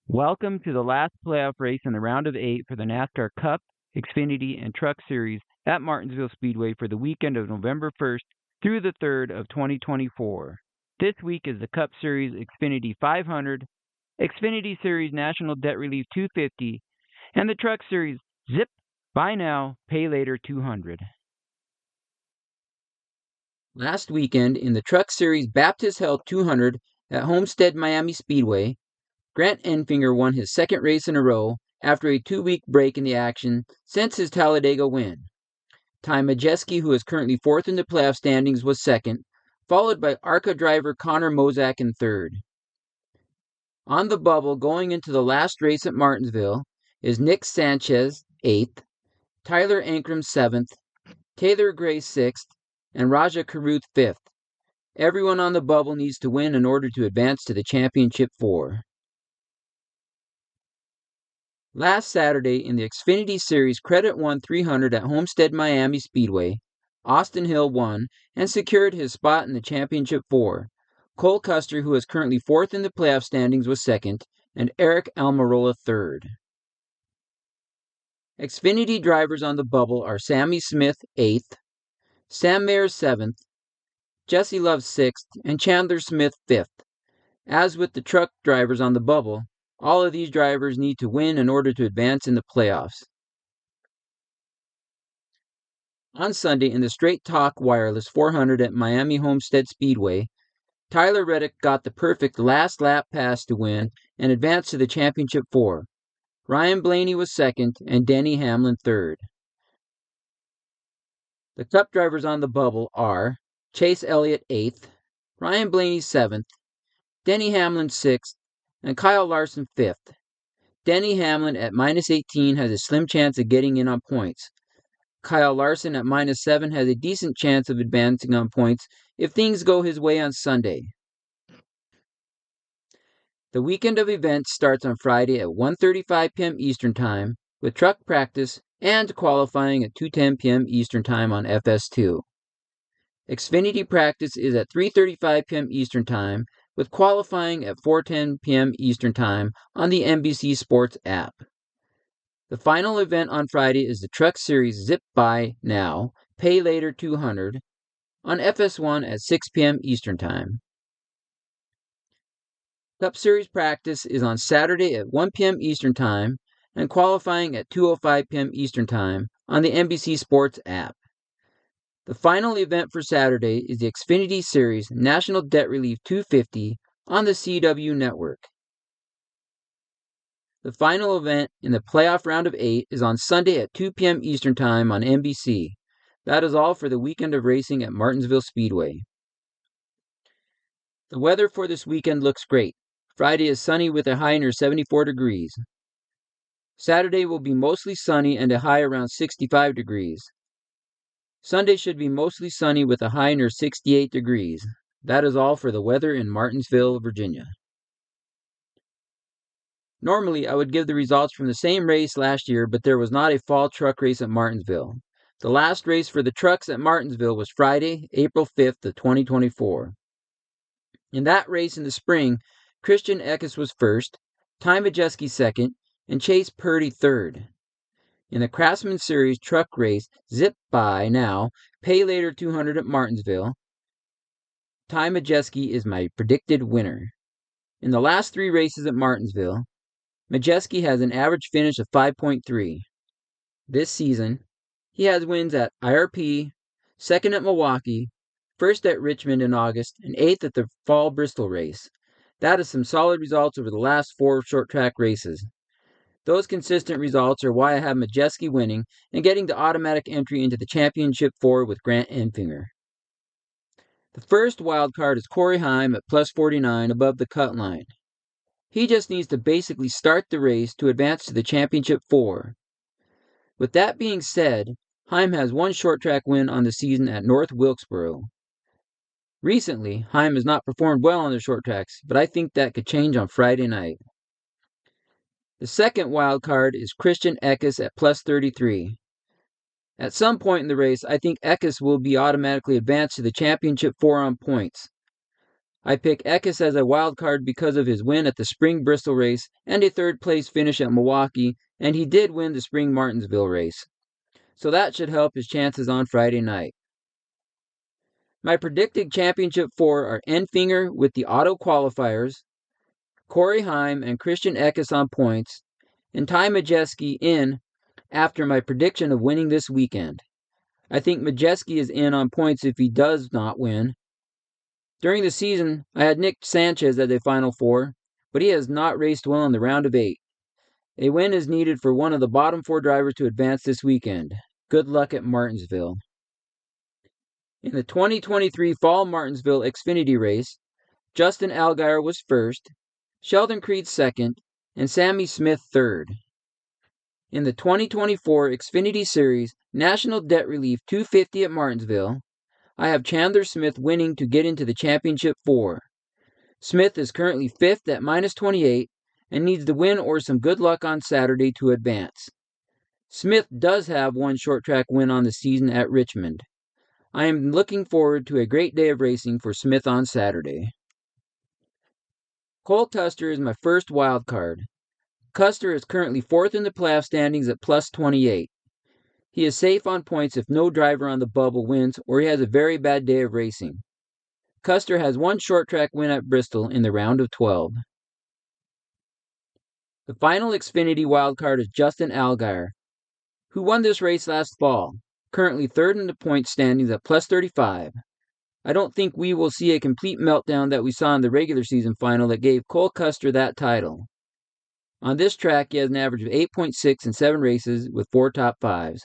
Welcome to the last playoff race in the round of 8 for the NASCAR Cup, Xfinity, and Truck Series at Martinsville Speedway for the weekend of November 1st through the 3rd of 2024. This week is the Cup Series Xfinity 500, Xfinity Series National Debt Relief 250, and the Truck Series Zip, Buy Now, Pay Later 200. Last weekend in the Truck Series Baptist Health 200 at Homestead Miami Speedway, Grant Enfinger won his second race in a row after a 2-week break in the action since his Talladega win. Ty Majeski, who is currently fourth in the playoff standings, was second, followed by ARCA driver Connor Mozak in third. On the bubble going into the last race at Martinsville is Nick Sanchez, 8th, Tyler Ankrum, 7th, Taylor Gray, 6th, and Raja Karuth, 5th. Everyone on the bubble needs to win in order to advance to the Championship 4. Last Saturday in the Xfinity Series Credit 1 300 at Homestead Miami Speedway, Austin Hill won and secured his spot in the Championship 4. Cole Custer, who is currently fourth in the playoff standings, was second, and Eric Almirola third. Xfinity drivers on the bubble are Sammy Smith, 8th, Sam Mayer, 7th, Jesse Love, 6th, and Chandler Smith, 5th. As with the truck drivers on the bubble, all of these drivers need to win in order to advance in the playoffs. On Sunday in the Straight Talk Wireless 400 at Miami Homestead Speedway, Tyler Reddick got the perfect last lap pass to win and advance to the Championship 4. Ryan Blaney was second and Denny Hamlin third. The Cup drivers on the bubble are Chase Elliott 8th, Ryan Blaney 7th, Denny Hamlin 6th, and Kyle Larson 5th. Denny Hamlin at minus 18 has a slim chance of getting in on points. Kyle Larson at minus 7 has a decent chance of advancing on points if things go his way on Sunday. The weekend of events starts on Friday at 1:35 p.m. Eastern Time with truck practice and qualifying at 2:10 p.m. Eastern Time on FS2. Xfinity practice is at 3:35 p.m. Eastern Time with qualifying at 4:10 p.m. Eastern Time on the NBC Sports app. The final event on Friday is the Truck Series Zip Buy Now, Pay Later 200 on FS1 at 6 p.m. Eastern Time. Cup Series practice is on Saturday at 1 p.m. Eastern Time and qualifying at 2:05 p.m. Eastern Time on the NBC Sports app. The final event for Saturday is the Xfinity Series National Debt Relief 250 on the CW network. The final event in the playoff round of 8 is on Sunday at 2 p.m. Eastern Time on NBC. That is all for the weekend of racing at Martinsville Speedway. The weather for this weekend looks great. Friday is sunny with a high near 74 degrees. Saturday will be mostly sunny and a high around 65 degrees. Sunday should be mostly sunny with a high near 68 degrees. That is all for the weather in Martinsville, Virginia. Normally, I would give the results from the same race last year, but there was not a fall truck race at Martinsville. The last race for the trucks at Martinsville was Friday, April 5th of 2024. In that race in the spring, Christian Eckes was first, Ty Majeski second, and Chase Purdy third. In the Craftsman Series truck race, Zip Buy Now, Pay Later 200 at Martinsville, Ty Majeski is my predicted winner. In the last 3 races at Martinsville, Majeski has an average finish of 5.3. This season, he has wins at IRP, second at Milwaukee, first at Richmond in August, and 8th at the Fall Bristol race. That is some solid results over the last 4 short track races. Those consistent results are why I have Majeski winning and getting the automatic entry into the Championship 4 with Grant Enfinger. The first wild card is Corey Heim at plus 49 above the cut line. He just needs to basically start the race to advance to the Championship 4. With that being said, Heim has 1 short track win on the season at North Wilkesboro. Recently, Heim has not performed well on the short tracks, but I think that could change on Friday night. The second wild card is Christian Eckes at plus 33. At some point in the race, I think Eckes will be automatically advanced to the Championship 4 on points. I pick Eckes as a wild card because of his win at the Spring Bristol race and a third-place finish at Milwaukee, and he did win the Spring Martinsville race. So that should help his chances on Friday night. My predicted championship 4 are Enfinger with the auto qualifiers, Corey Heim and Christian Eckes on points, and Ty Majeski in after my prediction of winning this weekend. I think Majeski is in on points if he does not win. During the season, I had Nick Sanchez as a Final Four, but he has not raced well in the round of 8. A win is needed for one of the bottom 4 drivers to advance this weekend. Good luck at Martinsville. In the 2023 Fall Martinsville Xfinity race, Justin Allgaier was first, Sheldon Creed second, and Sammy Smith third. In the 2024 Xfinity Series National Debt Relief 250 at Martinsville, I have Chandler Smith winning to get into the Championship 4. Smith is currently 5th at -28 and needs the win or some good luck on Saturday to advance. Smith does have one short track win on the season at Richmond. I am looking forward to a great day of racing for Smith on Saturday. Cole Custer is my first wild card. Custer is currently 4th in the playoff standings at +28. He is safe on points if no driver on the bubble wins or he has a very bad day of racing. Custer has one short track win at Bristol in the round of 12. The final Xfinity wildcard is Justin Allgaier, who won this race last fall, currently 3rd in the point standings at +35. I don't think we will see a complete meltdown that we saw in the regular season final that gave Cole Custer that title. On this track, he has an average of 8.6 in 7 races with 4 top 5s.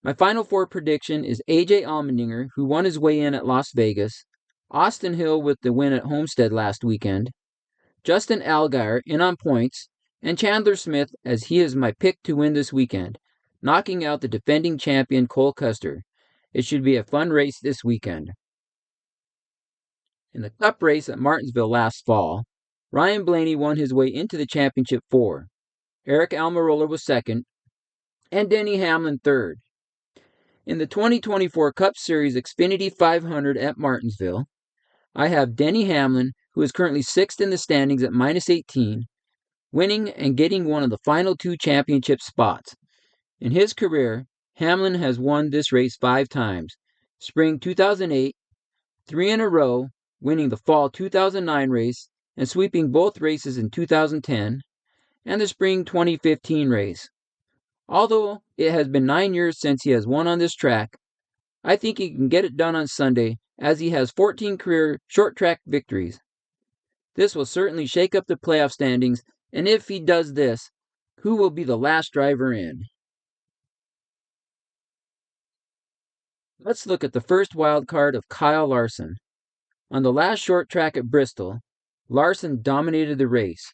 My Final Four prediction is AJ Allmendinger, who won his way in at Las Vegas, Austin Hill with the win at Homestead last weekend, Justin Allgaier in on points, and Chandler Smith as he is my pick to win this weekend, knocking out the defending champion Cole Custer. It should be a fun race this weekend. In the Cup race at Martinsville last fall, Ryan Blaney won his way into the Championship 4. Eric Almirola was 2nd, and Denny Hamlin 3rd. In the 2024 Cup Series Xfinity 500 at Martinsville, I have Denny Hamlin, who is currently 6th in the standings at -18, winning and getting one of the final 2 championship spots. In his career, Hamlin has won this race 5 times: Spring 2008, 3 in a row, winning the Fall 2009 race and sweeping both races in 2010, and the Spring 2015 race. Although it has been 9 years since he has won on this track, I think he can get it done on Sunday as he has 14 career short track victories. This will certainly shake up the playoff standings, and if he does this, who will be the last driver in? Let's look at the first wild card of Kyle Larson. On the last short track at Bristol, Larson dominated the race.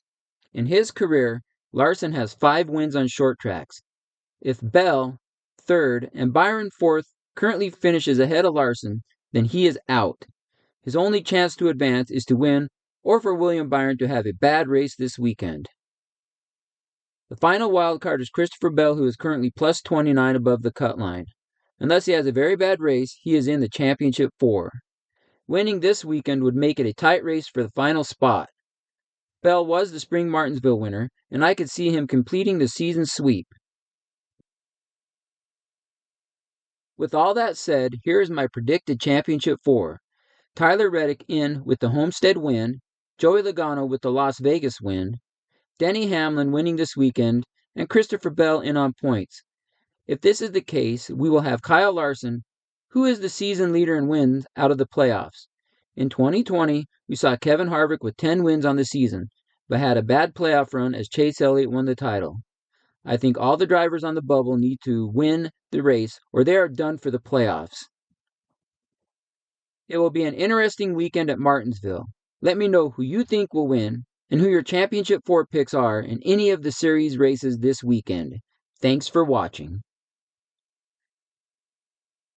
In his career, Larson has 5 wins on short tracks. If Bell, 3rd, and Byron 4th currently finishes ahead of Larson, then he is out. His only chance to advance is to win or for William Byron to have a bad race this weekend. The final wild card is Christopher Bell, who is currently +29 above the cut line. Unless he has a very bad race, he is in the Championship 4. Winning this weekend would make it a tight race for the final spot. Bell was the Spring Martinsville winner, and I could see him completing the season sweep. With all that said, here is my predicted Championship 4. Tyler Reddick in with the Homestead win, Joey Logano with the Las Vegas win, Denny Hamlin winning this weekend, and Christopher Bell in on points. If this is the case, we will have Kyle Larson, who is the season leader in wins out of the playoffs. In 2020, we saw Kevin Harvick with 10 wins on the season, but had a bad playoff run as Chase Elliott won the title. I think all the drivers on the bubble need to win the race or they are done for the playoffs. It will be an interesting weekend at Martinsville. Let me know who you think will win and who your Championship 4 picks are in any of the series races this weekend. Thanks for watching.